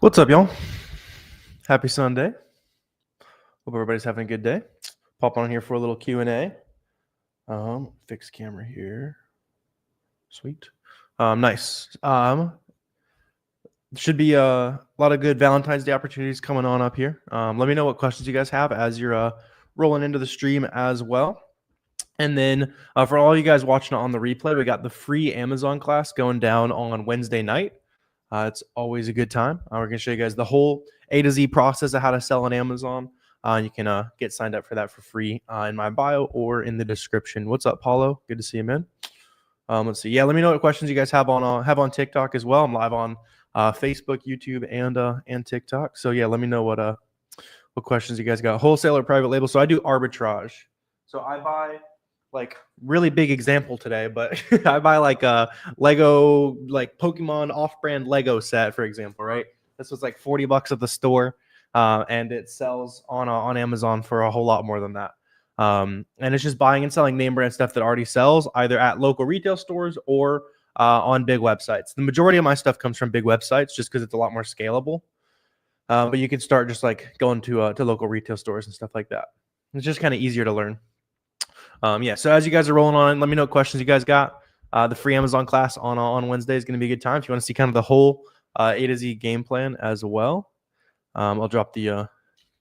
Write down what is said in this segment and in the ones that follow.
What's up, y'all? Happy Sunday. Hope everybody's having a good day. Pop on here for a little Q&A. Fix camera here. Sweet. Nice. Should be a lot of good Valentine's Day opportunities coming on up here. Let me know what questions you guys have as you're rolling into the stream as well. And then for all you guys watching on the replay, we got the free Amazon class going down on Wednesday night. It's always a good time. We're going to show you guys the whole A to Z process of how to sell on Amazon. You can get signed up for that for free in my bio or in the description. What's up, Paulo? Good to see you, man. Let's see. Yeah, let me know what questions you guys have on TikTok as well. I'm live on Facebook, YouTube, and TikTok. So yeah, let me know what questions you guys got. Wholesale or private label. So I do arbitrage. So I buy like really big example today, but I buy like a Lego, like Pokemon off-brand Lego set, for example, right? This was like $40 at the store, and it sells on Amazon for a whole lot more than that. And it's just buying and selling name brand stuff that already sells either at local retail stores or on big websites. The majority of my stuff comes from big websites just because it's a lot more scalable. But you can start just like going to local retail stores and stuff like that. It's just kind of easier to learn. Yeah, so as you guys are rolling on, let me know what questions you guys got. The free Amazon class on Wednesday is going to be a good time. If you want to see kind of the whole A to Z game plan as well, I'll drop the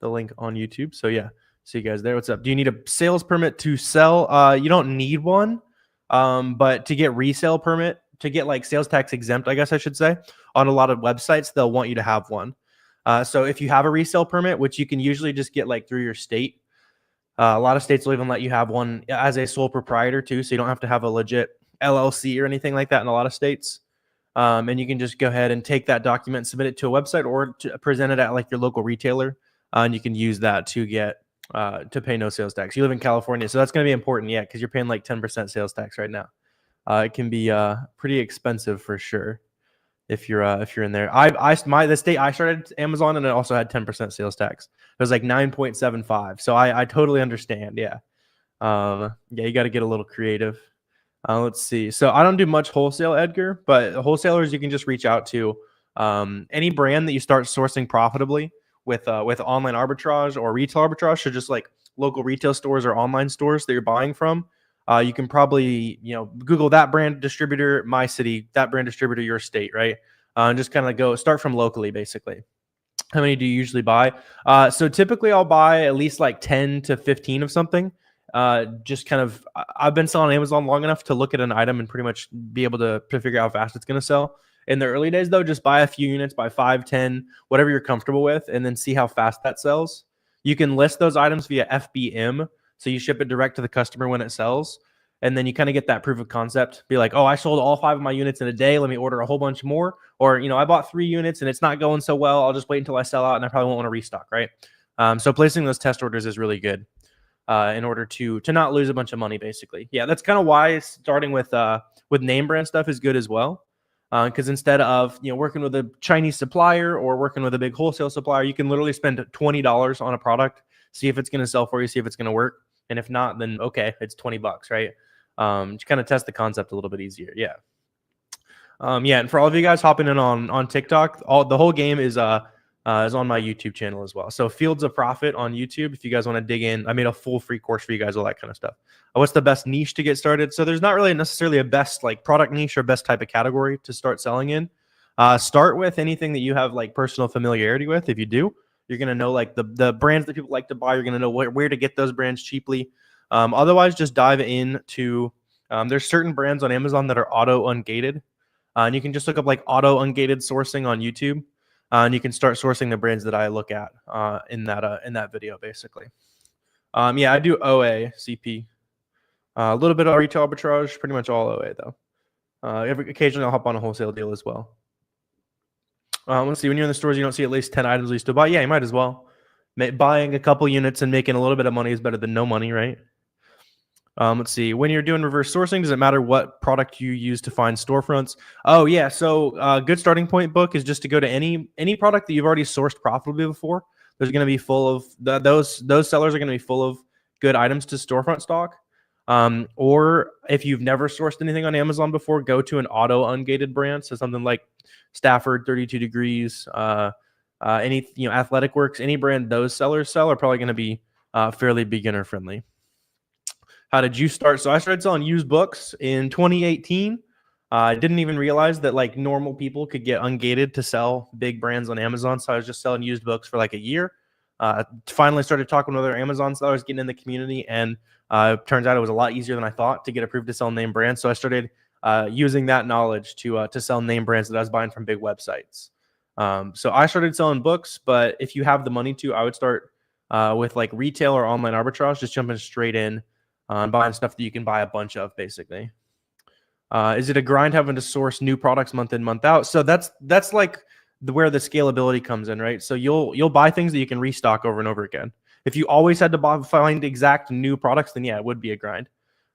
link on YouTube. So yeah, see you guys there. What's up? Do you need a sales permit to sell? You don't need one, but to get resale permit, to get like sales tax exempt, I guess I should say, on a lot of websites, they'll want you to have one. So if you have a resale permit, which you can usually just get like through your state, a lot of states will even let you have one as a sole proprietor too, so you don't have to have a legit LLC or anything like that in a lot of states. And you can just go ahead and take that document and submit it to a website or to present it at like your local retailer, and you can use that to get to pay no sales tax. You live in California, so that's going to be important, yeah, because you're paying like 10% sales tax right now. It can be pretty expensive for sure if you're in there. The state I started Amazon, and it also had 10% sales tax. It was like 9.75. So I totally understand. Yeah. Yeah, you got to get a little creative. Let's see. So I don't do much wholesale, Edgar, but wholesalers you can just reach out to. Any brand that you start sourcing profitably with online arbitrage or retail arbitrage, so just like local retail stores or online stores that you're buying from. You can probably, Google that brand distributor, my city, that brand distributor, your state, right? And just kind of start from locally, basically. How many do you usually buy? So typically I'll buy at least like 10 to 15 of something. Just kind of, I've been selling on Amazon long enough to look at an item and pretty much be able to figure out how fast it's going to sell. In the early days, though, just buy a few units, buy 5, 10, whatever you're comfortable with, and then see how fast that sells. You can list those items via FBM. So you ship it direct to the customer when it sells. And then you kind of get that proof of concept. Be like, oh, I sold all 5 of my units in a day. Let me order a whole bunch more. Or, I bought 3 units and it's not going so well. I'll just wait until I sell out and I probably won't want to restock, right? So placing those test orders is really good in order to not lose a bunch of money, basically. Yeah, that's kind of why starting with name brand stuff is good as well. Because instead of working with a Chinese supplier or working with a big wholesale supplier, you can literally spend $20 on a product, see if it's going to sell for you, see if it's going to work. And if not, then okay, it's $20, right? Just kind of test the concept a little bit easier. Yeah. Yeah, and for all of you guys hopping in on TikTok, the whole game is on my YouTube channel as well. So Fields of Profit on YouTube, if you guys want to dig in, I made a full free course for you guys, all that kind of stuff. What's the best niche to get started? So there's not really necessarily a best like product niche or best type of category to start selling in. Start with anything that you have like personal familiarity with. If you do, you're going to know like the brands that people like to buy. You're going to know where to get those brands cheaply. Otherwise, just dive into there's certain brands on Amazon that are auto ungated. And you can just look up like auto ungated sourcing on YouTube. And you can start sourcing the brands that I look at in that video, basically. Yeah, I do OA, CP. A little bit of retail arbitrage, pretty much all OA, though. Occasionally, I'll hop on a wholesale deal as well. Let's see. When you're in the stores, you don't see at least 10 items you still buy. Yeah, you might as well. Buying a couple units and making a little bit of money is better than no money, right? Let's see. When you're doing reverse sourcing, does it matter what product you use to find storefronts? Oh, yeah. So good starting point book is just to go to any product that you've already sourced profitably before. There's going to be full of those sellers are going to be full of good items to storefront stock. Or if you've never sourced anything on Amazon before, go to an auto ungated brand. So something like Stafford, 32 Degrees, any Athletic Works, any brand those sellers sell are probably going to be fairly beginner friendly. How did you start? So I started selling used books in 2018. I didn't even realize that like normal people could get ungated to sell big brands on Amazon. So I was just selling used books for like a year. Finally started talking with other Amazon sellers, getting in the community, and turns out it was a lot easier than I thought to get approved to sell name brands. So I started using that knowledge to sell name brands that I was buying from big websites. So I started selling books, but if you have the money to, I would start with like retail or online arbitrage, just jumping straight in and buying stuff that you can buy a bunch of, basically. Is it a grind having to source new products month in, month out? So that's like where the scalability comes in, right? So you'll buy things that you can restock over and over again. If you always had to find exact new products, then yeah, it would be a grind.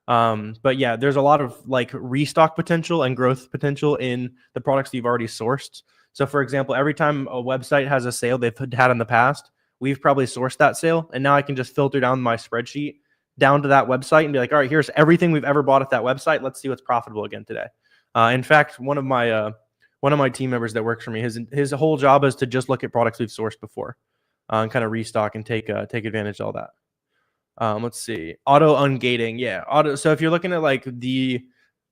But yeah, there's a lot of like restock potential and growth potential in the products that you've already sourced. So for example, every time a website has a sale they've had in the past, we've probably sourced that sale, and now I can just filter down my spreadsheet down to that website and be like, all right, here's everything we've ever bought at that website. Let's see what's profitable again today. In fact, one of my team members that works for me, his whole job is to just look at products we've sourced before and kind of restock and take advantage of all that. Let's see, auto ungating. Yeah, auto. So if you're looking at like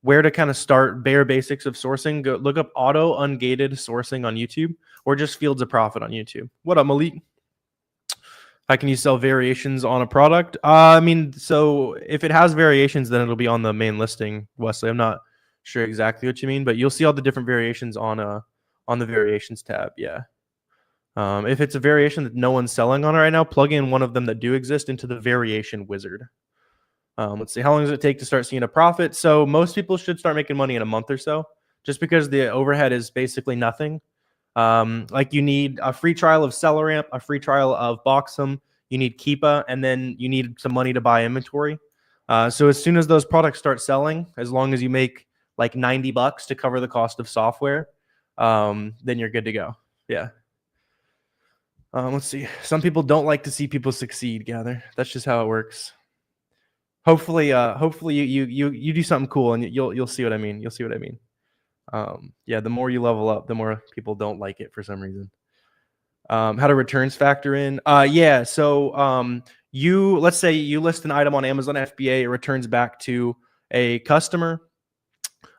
where to kind of start bare basics of sourcing, go look up auto ungated sourcing on YouTube, or just Fields of Profit on YouTube. What up, Malik? How can you sell variations on a product? I mean, so if it has variations, then it'll be on the main listing, Wesley. I'm not sure exactly what you mean, but you'll see all the different variations on the variations tab. Yeah. If it's a variation that no one's selling on it right now, plug in one of them that do exist into the variation wizard. Let's see, how long does it take to start seeing a profit? So most people should start making money in a month or so, just because the overhead is basically nothing. Like you need a free trial of SellerAmp, a free trial of Boxem, you need Keepa, and then you need some money to buy inventory. So as soon as those products start selling, as long as you make like $90 to cover the cost of software, then you're good to go. Yeah. Let's see. Some people don't like to see people succeed, Gather. That's just how it works. Hopefully you do something cool, and you'll see what I mean. You'll see what I mean. Yeah, the more you level up, the more people don't like it for some reason. How do returns factor in? Yeah, so let's say you list an item on Amazon FBA, it returns back to a customer.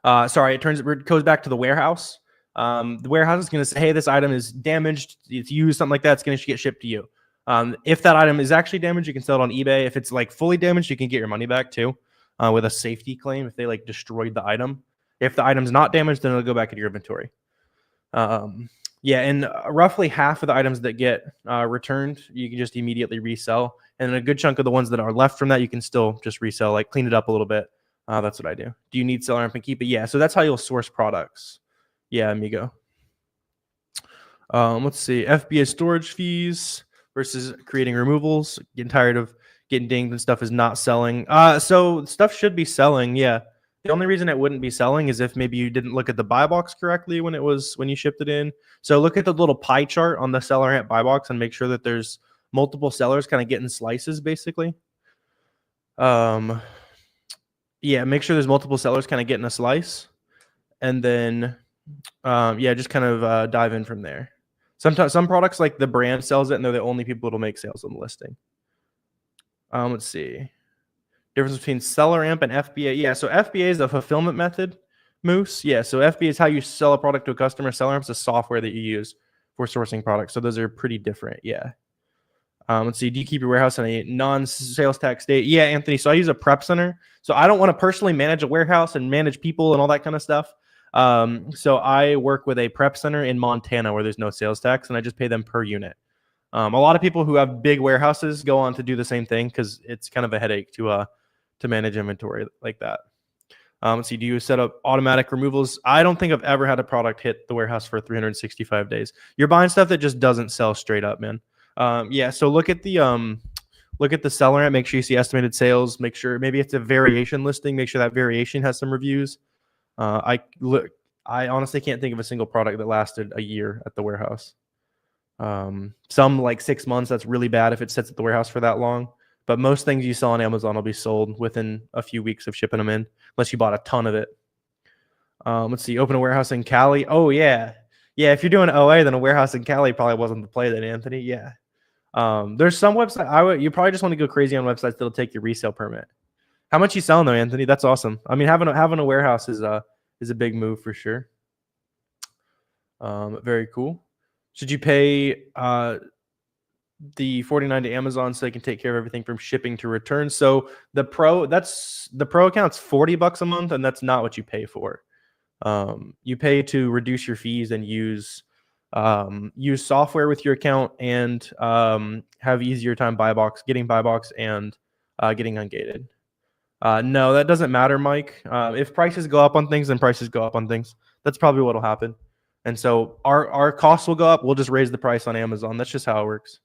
It goes back to the warehouse. The warehouse is going to say, hey, this item is damaged, it's used, something like that. It's going to get shipped to you. If that item is actually damaged, you can sell it on eBay. If it's like fully damaged, you can get your money back too, with a safety claim if they like destroyed the item. If the item's not damaged, then it'll go back into your inventory. Yeah, and roughly half of the items that get returned, you can just immediately resell. And a good chunk of the ones that are left from that, you can still just resell, like clean it up a little bit. That's what I do. Do you need SellerAmp and Keepa? Yeah, so that's how you'll source products. Yeah, amigo. Let's see, FBA storage fees versus creating removals. Getting tired of getting dinged and stuff is not selling. So stuff should be selling, yeah. The only reason it wouldn't be selling is if maybe you didn't look at the buy box correctly when you shipped it in. So look at the little pie chart on the SellerAmp buy box and make sure that there's multiple sellers kind of getting slices, basically. Yeah, make sure there's multiple sellers kind of getting a slice, and then yeah, just kind of dive in from there. Sometimes some products like the brand sells it, and they're the only people that'll make sales on the listing. Let's see. Difference between SellerAmp and FBA. Yeah, so FBA is a fulfillment method, Moose. Yeah, so FBA is how you sell a product to a customer. SellerAmp is a software that you use for sourcing products. So those are pretty different. Yeah. Let's see. Do you keep your warehouse in a non-sales tax state? Yeah, Anthony. So I use a prep center. So I don't want to personally manage a warehouse and manage people and all that kind of stuff. So I work with a prep center in Montana where there's no sales tax, and I just pay them per unit. A lot of people who have big warehouses go on to do the same thing because it's kind of a headache to manage inventory like that. Let's see, do you set up automatic removals? I don't think I've ever had a product hit the warehouse for 365 days. You're buying stuff that just doesn't sell straight up, man. Yeah, so look at the SellerAmp, make sure you see estimated sales, make sure maybe it's a variation listing, make sure that variation has some reviews. I honestly can't think of a single product that lasted a year at the warehouse. Some like 6 months, that's really bad if it sits at the warehouse for that long. But most things you sell on Amazon will be sold within a few weeks of shipping them in, unless you bought a ton of it. Let's see, open a warehouse in Cali. Oh, yeah. Yeah, if you're doing OA, then a warehouse in Cali probably wasn't the play then, Anthony. Yeah. There's some website you probably just want to go crazy on websites that'll take your resale permit. How much you selling though, Anthony? That's awesome. I mean, having a warehouse is a big move for sure. Very cool. Should you pay the $49 to Amazon so they can take care of everything from shipping to return? So the pro account's $40 a month, and that's not what you pay for. You pay to reduce your fees and use software with your account and have easier time getting buy box and getting ungated. No, that doesn't matter, Mike. If prices go up on things, then prices go up on things. That's probably what'll happen. And so our costs will go up. We'll just raise the price on Amazon. That's just how it works.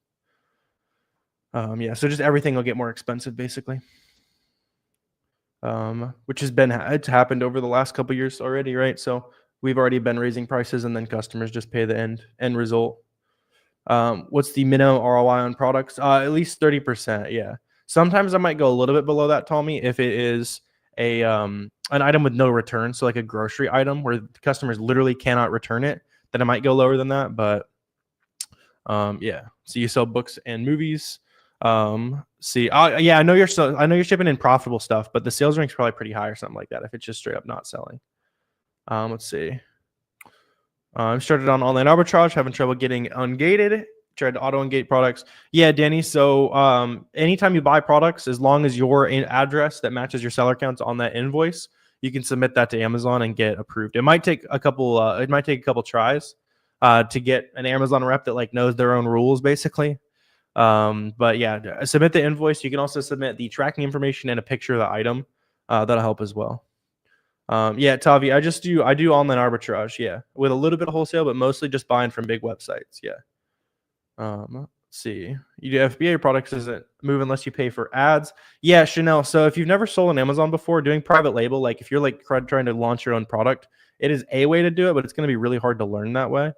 Yeah, so just everything will get more expensive, basically. Which it's happened over the last couple of years already, right? So we've already been raising prices, and then customers just pay the end result. What's the minimum ROI on products? At least 30%. Yeah. Sometimes I might go a little bit below that, Tommy, if it is an item with no return, so like a grocery item where customers literally cannot return it, then I might go lower than that. But yeah. So you sell books and movies. Yeah, I know you're shipping in profitable stuff, but the sales rank's probably pretty high or something like that if it's just straight up not selling. Let's see. I'm started on online arbitrage, having trouble getting ungated. Tried to auto ungate products. Yeah, Danny. So anytime you buy products, as long as your address that matches your seller counts on that invoice, you can submit that to Amazon and get approved. It might take a couple. Tries to get an Amazon rep that like knows their own rules, basically. But yeah, submit the invoice. You can also submit the tracking information and a picture of the item. That'll help as well. Yeah, Tavi, I do online arbitrage. Yeah, with a little bit of wholesale, but mostly just buying from big websites. Yeah. Let's see. You do FBA products doesn't move unless you pay for ads. Yeah, Chanel. So if you've never sold on Amazon before, doing private label, like if you're like trying to launch your own product, it is a way to do it, but it's going to be really hard to learn that way.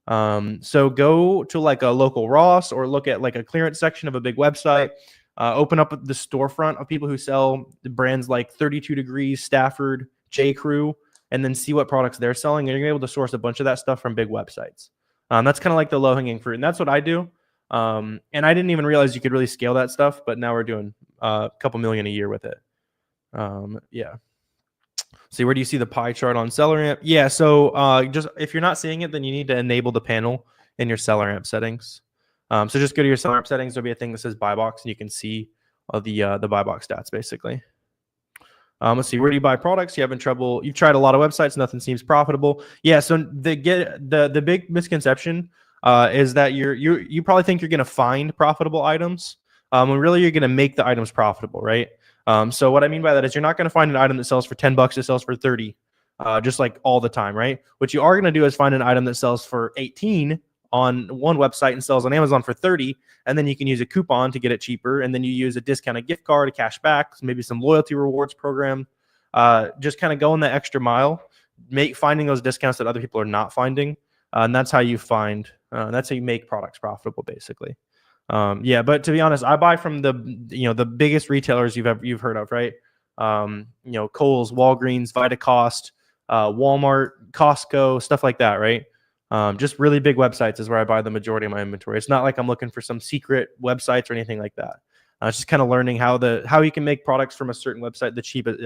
So go to like a local Ross or look at like a clearance section of a big website. Open up the storefront of people who sell the brands like 32 Degrees, Stafford, J. Crew, and then see what products they're selling. And you're able to source a bunch of that stuff from big websites. That's kind of like the low-hanging fruit, and that's what I do. And I didn't even realize you could really scale that stuff, but now we're doing a couple million a year with it. Yeah. See, where do you see the pie chart on SellerAmp? Yeah, so just if you're not seeing it, then you need to enable the panel in your SellerAmp settings. So just go to your SellerAmp settings. There'll be a thing that says buy box, and you can see the buy box stats, basically. Let's see, where do you buy products? You've tried a lot of websites, nothing seems profitable. Yeah, so the big misconception is that you probably think you're going to find profitable items, when really you're going to make the items profitable, right? So what I mean by that is you're not going to find an item that sells for $10, it sells for 30, just like all the time, right? What you are going to do is find an item that sells for 18 on one website and sells on Amazon for 30, and then you can use a coupon to get it cheaper, and then you use a discounted gift card, a cash back, maybe some loyalty rewards program. Just kind of going the extra mile, finding those discounts that other people are not finding, and that's how you make products profitable, basically. Yeah, but to be honest, I buy from the biggest retailers you've heard of, right? Kohl's, Walgreens, Vitacost, Walmart, Costco, stuff like that, right? Just really big websites is where I buy the majority of my inventory. It's not like I'm looking for some secret websites or anything like that. It's just kind of learning how you can make products from a certain website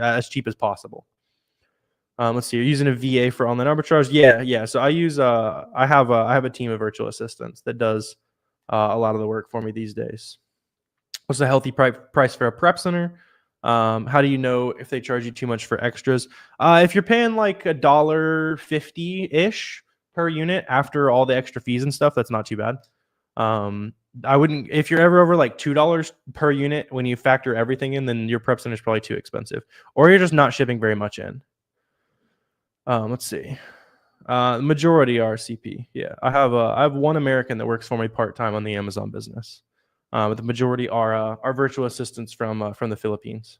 as cheap as possible. Let's see. You're using a VA for online arbitrage. Yeah. So I have a team of virtual assistants that does a lot of the work for me these days. What's a healthy price for a prep center? How do you know if they charge you too much for extras? If you're paying like $1.50-ish per unit after all the extra fees and stuff, that's not too bad. I wouldn't, if you're ever over like $2 per unit when you factor everything in, then your prep center is probably too expensive, or you're just not shipping very much in. Let's see. Majority are CP. Yeah, I have one American that works for me part-time on the Amazon business. But the majority are virtual assistants from the Philippines.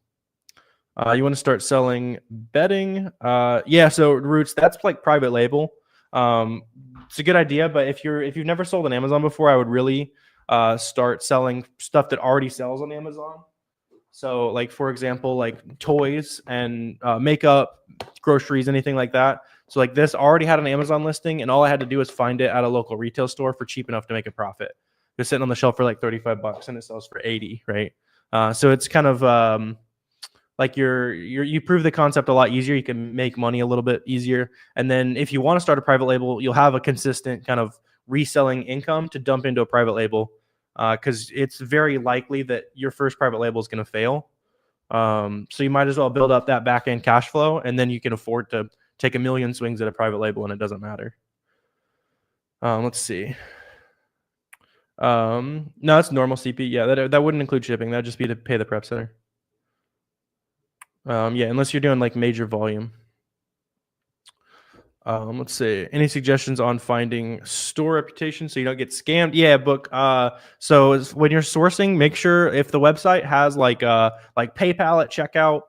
You want to start selling bedding? Yeah. So Roots, that's like private label. It's a good idea, but if you've never sold on Amazon before, I would really start selling stuff that already sells on Amazon. So, like for example, like toys and makeup, groceries, anything like that. So like this already had an Amazon listing, and all I had to do was find it at a local retail store for cheap enough to make a profit. It's sitting on the shelf for like 35 bucks and it sells for 80, right? So it's kind of like you prove the concept a lot easier. You can make money a little bit easier. And then if you want to start a private label, you'll have a consistent kind of reselling income to dump into a private label, because it's very likely that your first private label is going to fail. So you might as well build up that back end cash flow, and then you can afford to take a million swings at a private label and it doesn't matter. Let's see. No, it's normal CP. Yeah, that wouldn't include shipping. That'd just be to pay the prep center. Yeah, unless you're doing like major volume. Let's see. Any suggestions on finding store reputation so you don't get scammed? Yeah, book. So when you're sourcing, make sure if the website has like PayPal at checkout,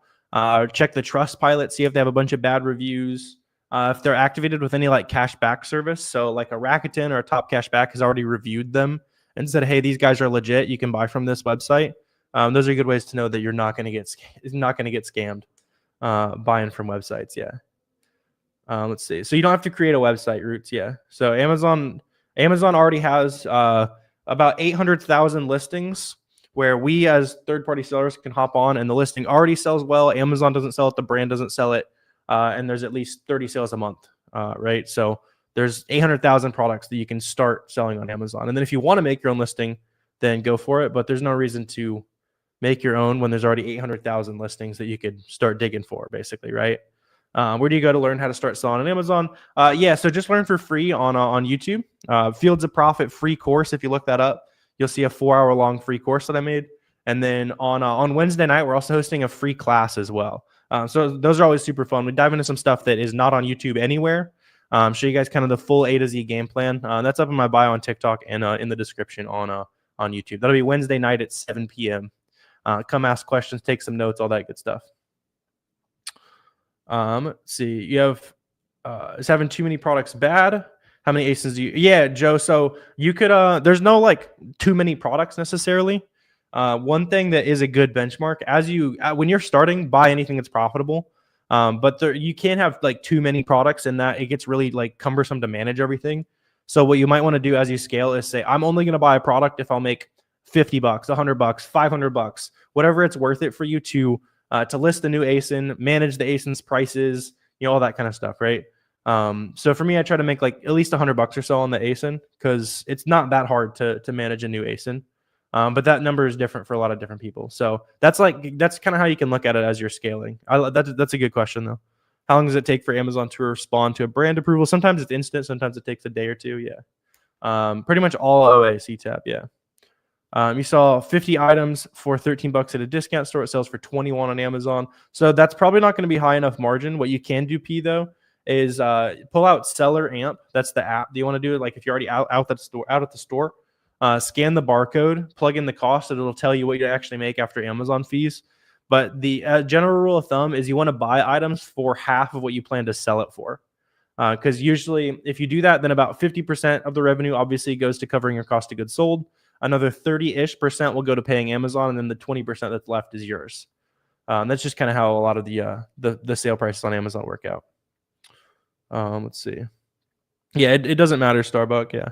check the Trustpilot, see if they have a bunch of bad reviews. If they're activated with any like cashback service, so like a Rakuten or a Top Cashback has already reviewed them and said, hey, these guys are legit. You can buy from this website. Those are good ways to know that you're not going to get scammed buying from websites. Yeah. Let's see. So you don't have to create a website, Roots. Yeah. So Amazon already has about 800,000 listings where we as third-party sellers can hop on, and the listing already sells well. Amazon doesn't sell it. The brand doesn't sell it. And there's at least 30 sales a month, right? So there's 800,000 products that you can start selling on Amazon. And then if you want to make your own listing, then go for it. But there's no reason to make your own when there's already 800,000 listings that you could start digging for, basically, right? Where do you go to learn how to start selling on Amazon? Yeah, so just learn for free on YouTube. Fields of Profit free course. If you look that up, you'll see a 4-hour long free course that I made. And then on Wednesday night, we're also hosting a free class as well. So those are always super fun. We dive into some stuff that is not on YouTube anywhere. Show you guys kind of the full A to Z game plan. That's up in my bio on TikTok and in the description on YouTube. That'll be Wednesday night at 7 p.m. Come ask questions, take some notes, all that good stuff. Let's see. You have is having too many products bad? How many ASINs do you? Yeah, Joe. So you could there's no like too many products necessarily. One thing that is a good benchmark as you when you're starting, buy anything that's profitable. But you can't have like too many products, and that it gets really like cumbersome to manage everything. So what you might want to do as you scale is say, I'm only going to buy a product if I'll make $50, $100, $500, whatever it's worth it for you to list the new ASIN, manage the ASIN's prices, all that kind of stuff, right? So for me, I try to make like at least $100 or so on the ASIN because it's not that hard to manage a new ASIN. But that number is different for a lot of different people. So that's kind of how you can look at it as you're scaling. That's a good question though. How long does it take for Amazon to respond to a brand approval? Sometimes it's instant. Sometimes it takes a day or two. Yeah. Pretty much all OA CTAP. Yeah. You saw 50 items for $13 at a discount store. It sells for 21 on Amazon. So that's probably not going to be high enough margin. What you can do, P, though, is pull out Seller Amp. That's the app. Do you want to do it? Like if you're already out at the store, scan the barcode, plug in the cost, and it'll tell you what you actually make after Amazon fees. But the general rule of thumb is you want to buy items for half of what you plan to sell it for. Because usually if you do that, then about 50% of the revenue obviously goes to covering your cost of goods sold. Another 30-ish% will go to paying Amazon, and then the 20% that's left is yours. That's just kind of how a lot of the sale prices on Amazon work out. Let's see. Yeah, it doesn't matter, Starbucks. Yeah.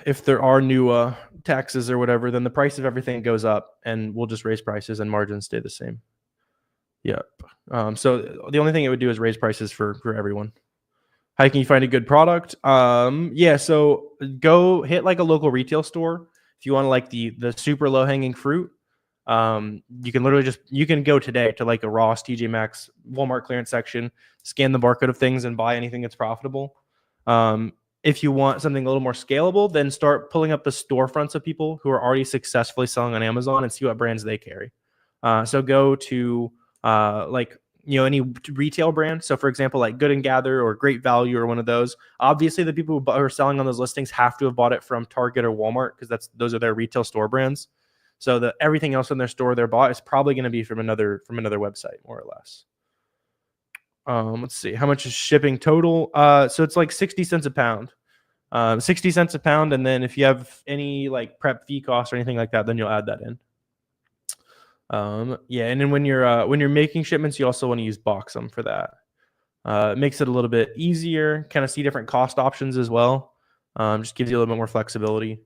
If there are new taxes or whatever, then the price of everything goes up, and we'll just raise prices, and margins stay the same. Yep. So the only thing it would do is raise prices for everyone. How can you find a good product? Yeah, so go hit like a local retail store. If you want to like the super low hanging fruit, you can literally you can go today to like a Ross, TJ Maxx, Walmart clearance section, scan the barcode of things and buy anything that's profitable. If you want something a little more scalable, then start pulling up the storefronts of people who are already successfully selling on Amazon and see what brands they carry. So go to any retail brand. So for example, like Good & Gather or Great Value or one of those. Obviously, the people who are selling on those listings have to have bought it from Target or Walmart because those are their retail store brands. So everything else in their store they're bought is probably going to be from another website, more or less. Let's see. How much is shipping total? So it's like 60 cents a pound. 60 cents a pound. And then if you have any like prep fee costs or anything like that, then you'll add that in. Yeah, and then when you're making shipments, you also want to use Boxum for that. It makes it a little bit easier, kind of see different cost options as well. Just gives you a little bit more flexibility,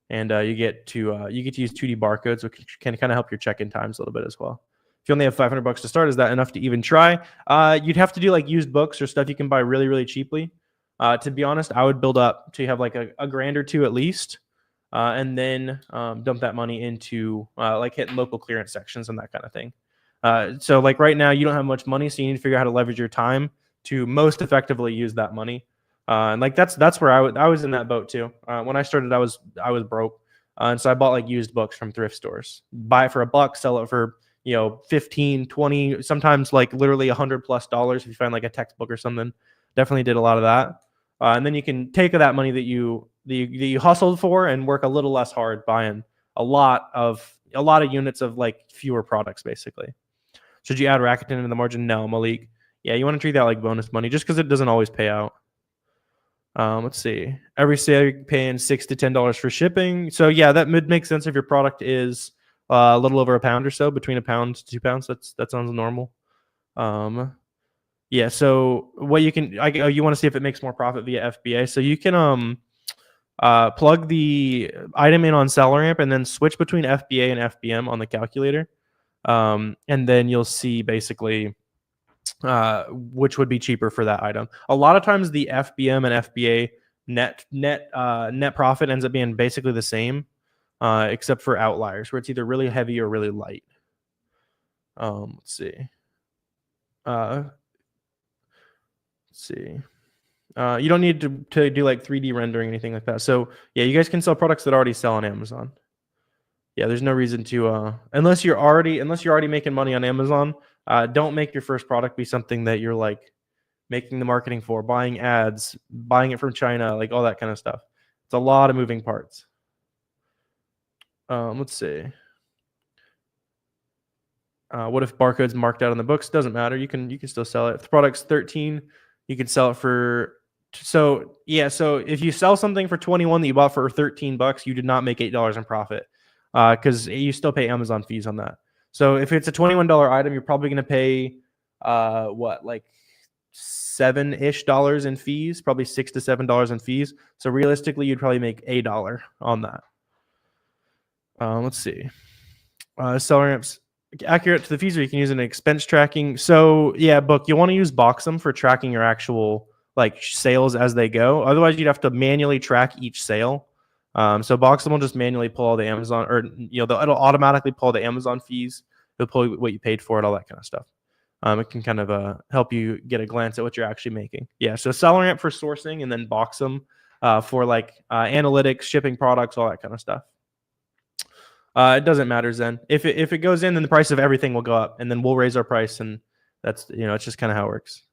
and you get to use 2D barcodes, which can kind of help your check-in times a little bit as well. If you only have $500 to start, is that enough to even try? You'd have to do like used books or stuff you can buy really, really cheaply. To be honest, I would build up to have like a grand or two at least, and then dump that money into like hitting local clearance sections and that kind of thing. So like right now, you don't have much money, so you need to figure out how to leverage your time to most effectively use that money. And like that's where I was in that boat too. When I started, I was broke, and so I bought like used books from thrift stores. Buy it for $1, sell it for 15, 20, sometimes like literally $100+ if you find like a textbook or something. Definitely did a lot of that. And then you can take that money that you hustled for and work a little less hard buying a lot of units of like fewer products basically. Should you add Rakuten into the margin? No, Malik. Yeah, you want to treat that like bonus money just because it doesn't always pay out. Let's see. Every sale you're paying $6 to $10 for shipping. So yeah, that would make sense if your product is a little over £1 or so, between £1 to £2. That sounds normal. Yeah. So what you can, you want to see if it makes more profit via FBA. So you can plug the item in on SellerAmp and then switch between FBA and FBM on the calculator. And then you'll see basically which would be cheaper for that item. A lot of times the FBM and FBA net profit ends up being basically the same, except for outliers where it's either really heavy or really light. Let's see. You don't need to do like 3D rendering, anything like that. So yeah, you guys can sell products that already sell on Amazon. Yeah, there's no reason to unless you're already making money on Amazon. Don't make your first product be something that you're like making the marketing for, buying ads, buying it from China, like all that kind of stuff. It's a lot of moving parts. Let's see. What if barcode's marked out on the books? Doesn't matter. You can still sell it. If the product's 13, you can sell it for. So yeah, so if you sell something for 21 that you bought for $13, you did not make $8 in profit, because you still pay Amazon fees on that. So if it's a $21 item, you're probably going to pay like $7-ish in fees, probably $6 to $7 in fees. So realistically, you'd probably make $1 on that. Let's see. SellerAmp's accurate to the fees, or you can use an expense tracking. So yeah, Book, you'll want to use Boxem for tracking your actual like sales as they go. Otherwise, you'd have to manually track each sale. So Boxem will just manually pull all the Amazon, or it'll automatically pull the Amazon fees. It'll pull what you paid for it, all that kind of stuff. It can kind of help you get a glance at what you're actually making. Yeah, so SellerAmp for sourcing, and then Boxem for like analytics, shipping products, all that kind of stuff. It doesn't matter, Zen. If it goes in, then the price of everything will go up, and then we'll raise our price, and that's it's just kind of how it works.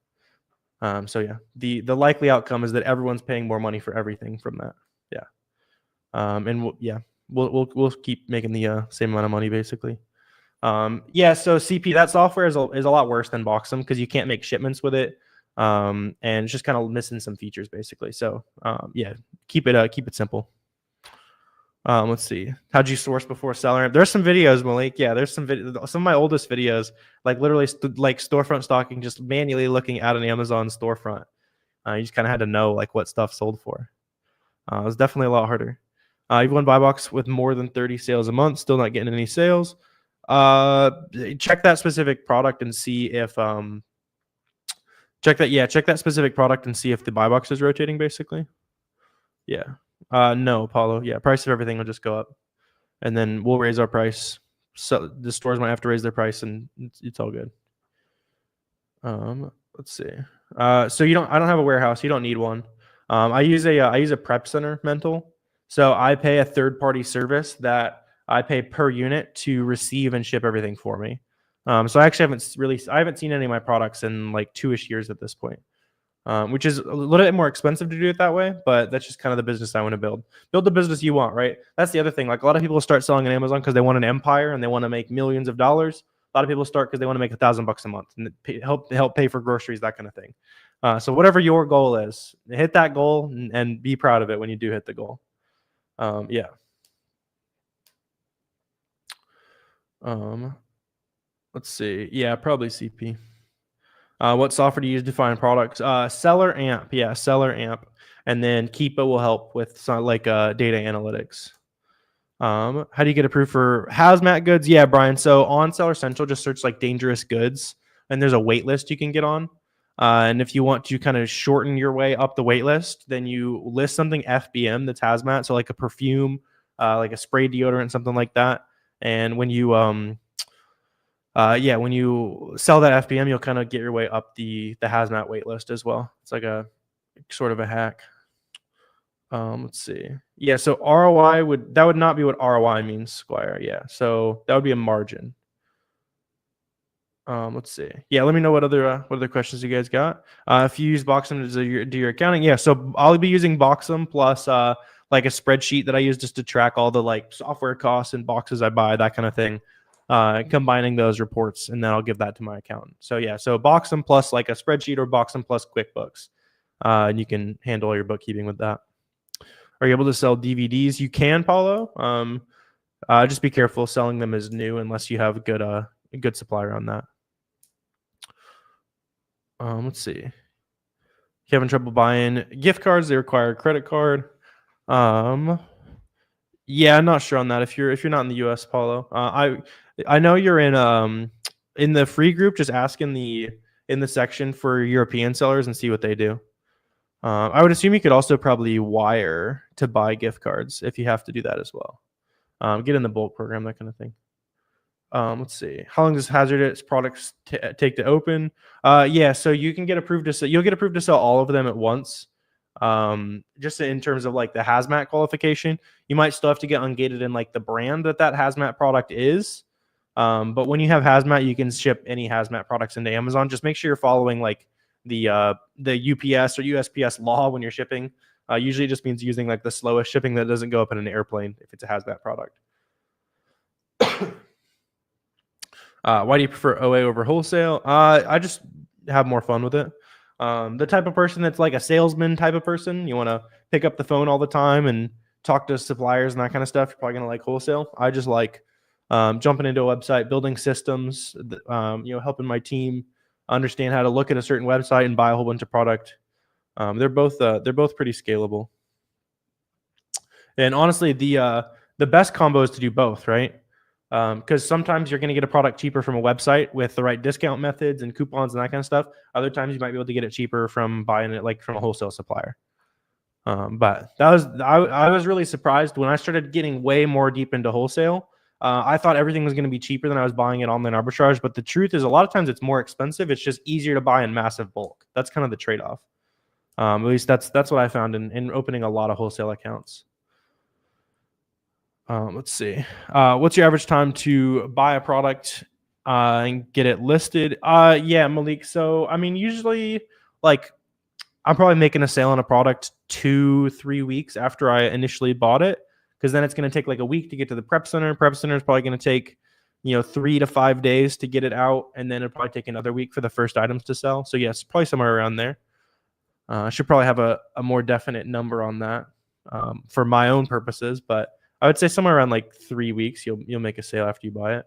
So yeah, the likely outcome is that everyone's paying more money for everything from that. Yeah, and we'll keep making the same amount of money basically. Yeah, so CP, that software is a lot worse than Boxem because you can't make shipments with it, and it's just kind of missing some features basically. So yeah, keep it simple. Let's see. How'd you source before SellerAmp? There's some videos, Malik. Yeah, there's some of my oldest videos, like literally like storefront stocking, just manually looking at an Amazon storefront. You just kind of had to know like what stuff sold for. It was definitely a lot harder. You've won buy box with more than 30 sales a month, still not getting any sales. Check that specific product and see if check that specific product and see if the buy box is rotating basically. Yeah. No, Apollo. Yeah, price of everything will just go up, and then we'll raise our price. So the stores might have to raise their price, and it's all good. Let's see. So I don't have a warehouse. You don't need one. I use a prep center mental. So I pay a third-party service that I pay per unit to receive and ship everything for me. So I actually haven't seen any of my products in like 2-ish years at this point. Which is a little bit more expensive to do it that way, but that's just kind of the business I want to build. Build the business you want, right? That's the other thing. Like a lot of people start selling on Amazon because they want an empire and they want to make millions of dollars. A lot of people start because they want to make $1,000 a month and help pay for groceries, that kind of thing. So whatever your goal is, hit that goal and be proud of it when you do hit the goal. Yeah. Let's see. Yeah, probably CP. What software do you use to find products? Seller Amp. Yeah, Seller Amp. And then Keepa will help with some, like data analytics. How do you get approved for hazmat goods? Yeah, Brian. So on Seller Central, just search like dangerous goods, and there's a wait list you can get on. And if you want to kind of shorten your way up the wait list, then you list something FBM that's hazmat, so like a perfume, like a spray deodorant, something like that. And when you when you sell that FBM, you'll kind of get your way up the hazmat wait list as well. It's like a sort of a hack. Let's see. Yeah, so ROI would not be what ROI means, Squire. Yeah, so that would be a margin. Let's see. Yeah, let me know what other questions you guys got. If you use Boxum to do your accounting, yeah. So I'll be using Boxum plus like a spreadsheet that I use just to track all the like software costs and boxes I buy, that kind of thing. Combining those reports, and then I'll give that to my accountant. So yeah, so Boxum plus like a spreadsheet or Boxum plus QuickBooks, and you can handle your bookkeeping with that. Are you able to sell DVDs? You can, Paulo. Just be careful selling them as new unless you have a good supplier on that. Let's see. You having trouble buying gift cards? They require a credit card. Yeah, I'm not sure on that. If you're not in the US, Paulo, I know you're in the free group. Just ask in the section for European sellers and see what they do. I would assume you could also probably wire to buy gift cards if you have to do that as well. Get in the bulk program, that kind of thing. Let's see. How long does hazardous products take to open? Yeah, so you can get approved to sell. You'll get approved to sell all of them at once. Just in terms of like the hazmat qualification, you might still have to get ungated in like the brand that hazmat product is. But when you have hazmat, you can ship any hazmat products into Amazon. Just make sure you're following like the UPS or USPS law when you're shipping. Usually it just means using like the slowest shipping that doesn't go up in an airplane if it's a hazmat product. Why do you prefer OA over wholesale? I just have more fun with it. The type of person that's like a salesman type of person, you want to pick up the phone all the time and talk to suppliers and that kind of stuff, you're probably going to like wholesale. I just like jumping into a website, building systems, helping my team understand how to look at a certain website and buy a whole bunch of product. They're both pretty scalable. And honestly, the best combo is to do both, right? Because sometimes you're going to get a product cheaper from a website with the right discount methods and coupons and that kind of stuff. Other times you might be able to get it cheaper from buying it like from a wholesale supplier. But I was really surprised when I started getting way more deep into wholesale. I thought everything was going to be cheaper than I was buying it online arbitrage. But the truth is a lot of times it's more expensive. It's just easier to buy in massive bulk. That's kind of the trade-off. At least that's what I found in opening a lot of wholesale accounts. Let's see. What's your average time to buy a product and get it listed? Yeah, Malik. So, I mean, usually, like, I'm probably making a sale on a product 2-3 weeks after I initially bought it, because then it's going to take like a week to get to the prep center. Prep center is probably going to take, 3 to 5 days to get it out, and then it'll probably take another week for the first items to sell. So, yes, probably somewhere around there. I should probably have a more definite number on that for my own purposes, but I would say somewhere around like 3 weeks, you'll make a sale after you buy it.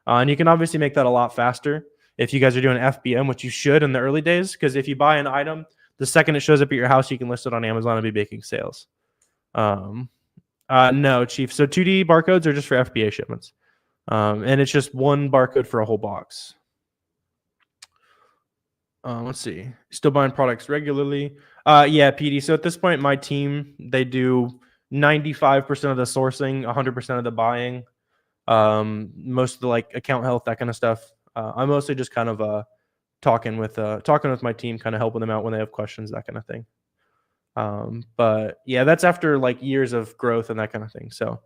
And you can obviously make that a lot faster if you guys are doing FBM, which you should in the early days, because if you buy an item, the second it shows up at your house, you can list it on Amazon and be making sales. No, Chief. So 2D barcodes are just for FBA shipments. And it's just one barcode for a whole box. Let's see. Still buying products regularly? Yeah, PD. So at this point, my team, they do 95% of the sourcing, 100% of the buying, most of the like account health, that kind of stuff. I'm mostly just kind of talking with my team, kind of helping them out when they have questions, that kind of thing. But yeah, that's after like years of growth and that kind of thing. So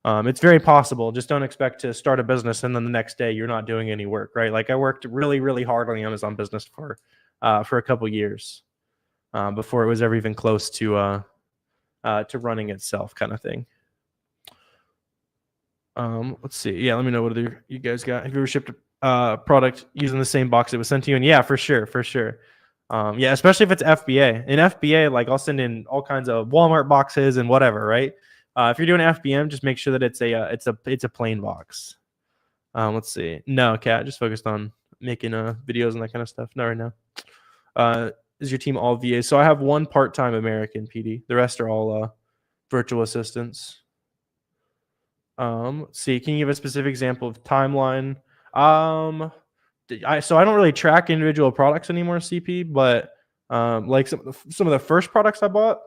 it's very possible. Just don't expect to start a business and then the next day you're not doing any work, right? Like I worked really, really hard on the Amazon business for a couple years before it was ever even close to running itself, kind of thing. Let's see. Yeah, let me know what other you guys got. Have you ever shipped a product using the same box it was sent to you? And yeah, for sure. Yeah, especially if it's FBA. In FBA, like I'll send in all kinds of Walmart boxes and whatever, right? If you're doing FBM, just make sure that it's a plain box. Let's see. No, Kat, just focused on making videos and that kind of stuff. Not right now. Is your team all VAs? So I have one part-time American PD. The rest are all virtual assistants. Let's see. Can you give a specific example of timeline? So I don't really track individual products anymore, CP, but like some of the first products I bought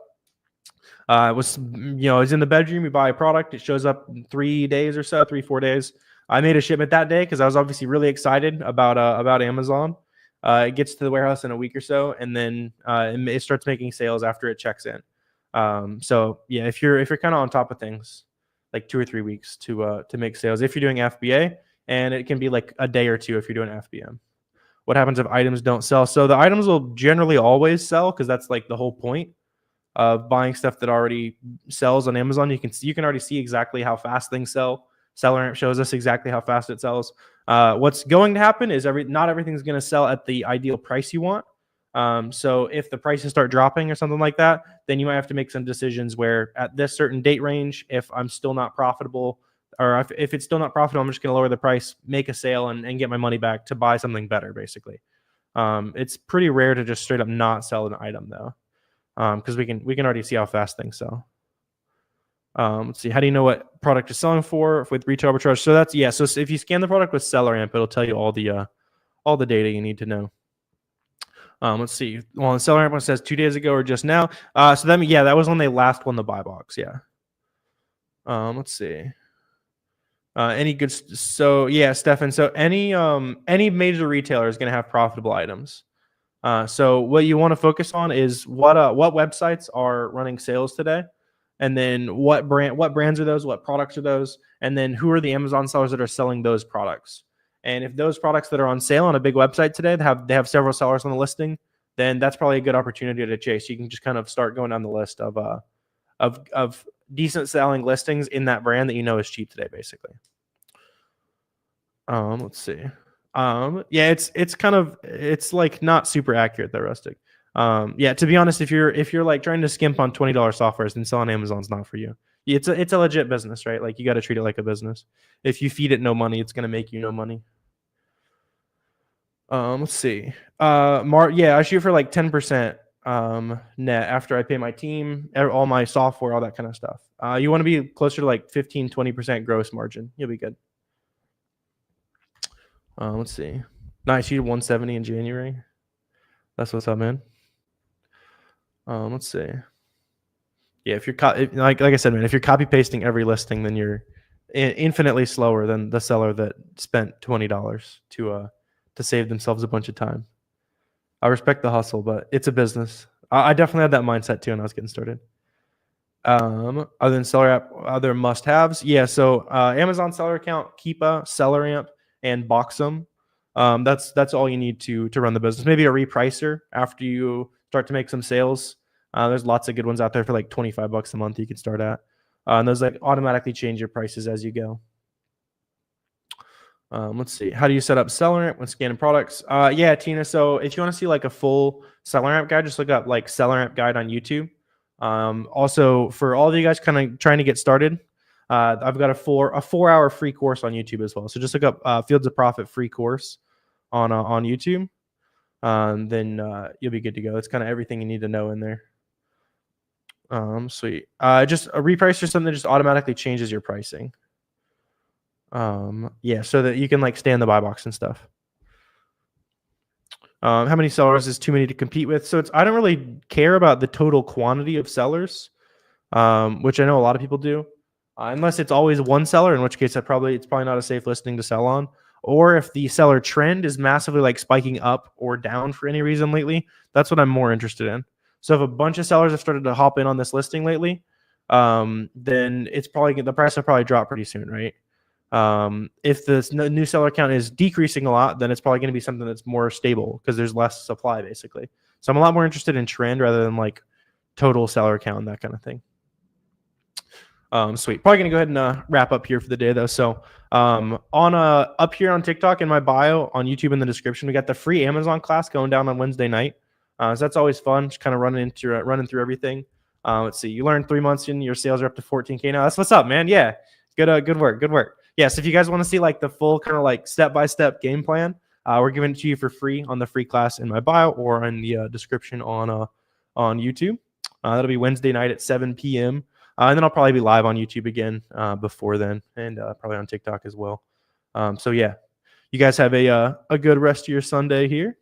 was, it's in the bedroom. You buy a product, it shows up in 3 days or so, 3-4 days. I made a shipment that day because I was obviously really excited about Amazon. It gets to the warehouse in a week or so, and then it starts making sales after it checks in. So yeah, if you're kind of on top of things, like 2 or 3 weeks to make sales if you're doing FBA, and it can be like a day or two if you're doing FBM. What happens if items don't sell? So the items will generally always sell because that's like the whole point of buying stuff that already sells on Amazon. You can already see exactly how fast things sell. SellerAmp shows us exactly how fast it sells. What's going to happen is not everything's going to sell at the ideal price you want. So if the prices start dropping or something like that, then you might have to make some decisions where at this certain date range, if I'm still not profitable, or if it's still not profitable, I'm just going to lower the price, make a sale, and get my money back to buy something better, basically. It's pretty rare to just straight up not sell an item, though, because we can already see how fast things sell. Let's see. How do you know what product is selling for with retail arbitrage? So that's, yeah. So if you scan the product with SellerAmp, it'll tell you all the data you need to know. Let's see. Well, the SellerAmp one says 2 days ago or just now. So that was when they last won the buy box. Yeah. Let's see. Any good? So yeah, Stefan. So any major retailer is going to have profitable items. So what you want to focus on is what websites are running sales today, and then what brands are those, what products are those, and then who are the Amazon sellers that are selling those products. And if those products that are on sale on a big website today, they have several sellers on the listing, then that's probably a good opportunity to chase. You can just kind of start going down the list of decent selling listings in that brand that you know is cheap today, basically. Let's see. Yeah, it's like not super accurate though, Rustic. Yeah, to be honest, if you're like trying to skimp on $20 softwares, then selling Amazon's not for you. It's a legit business, right? Like you got to treat it like a business. If you feed it no money, it's gonna make you no money. Let's see. Yeah, I shoot for like 10% net after I pay my team, all my software, all that kind of stuff. You want to be closer to like 15-20% gross margin. You'll be good. Let's see. Nice, you did 170 in January. That's what's up, man. Let's see. Yeah, if you're like I said, man, if you're copy pasting every listing, then you're infinitely slower than the seller that spent $20 to save themselves a bunch of time. I respect the hustle, but it's a business. I definitely had that mindset too when I was getting started. Other than SellerAmp, other must-haves. Yeah, so Amazon seller account, Keepa, SellerAmp, and Boxum. That's all you need to run the business. Maybe a repricer after you start to make some sales. There's lots of good ones out there for like $25 a month you can start at. And those like automatically change your prices as you go. Let's see. How do you set up SellerAmp when scanning products? Yeah, Tina. So if you want to see like a full SellerAmp guide, just look up like SellerAmp guide on YouTube. Also, for all of you guys kind of trying to get started, I've got a 4-hour free course on YouTube as well. So just look up Fields of Profit free course on YouTube. Then you'll be good to go. It's kind of everything you need to know in there. Sweet. Just a repricer, something that just automatically changes your pricing. Yeah, so that you can like stay in the buy box and stuff. How many sellers is too many to compete with? So I don't really care about the total quantity of sellers, which I know a lot of people do, unless it's always one seller, in which case it's probably not a safe listing to sell on. Or if the seller trend is massively like spiking up or down for any reason lately, that's what I'm more interested in. So if a bunch of sellers have started to hop in on this listing lately, then it's probably the price will probably drop pretty soon, right? If the new seller count is decreasing a lot, then it's probably going to be something that's more stable because there's less supply, basically. So I'm a lot more interested in trend rather than like total seller count and that kind of thing. Sweet. Probably gonna go ahead and wrap up here for the day though. So up here on TikTok in my bio on YouTube in the description, we got the free Amazon class going down on Wednesday night. So that's always fun, just kind of running through everything. Let's see. You learned 3 months in, your sales are up to 14K now. That's what's up, man. Yeah, good work. Yeah. So if you guys want to see like the full kind of like step-by-step game plan, We're giving it to you for free on the free class in my bio or in the description on YouTube. That'll be Wednesday night at 7 p.m. And then I'll probably be live on YouTube again before then, and probably on TikTok as well. So yeah, you guys have a good rest of your Sunday here.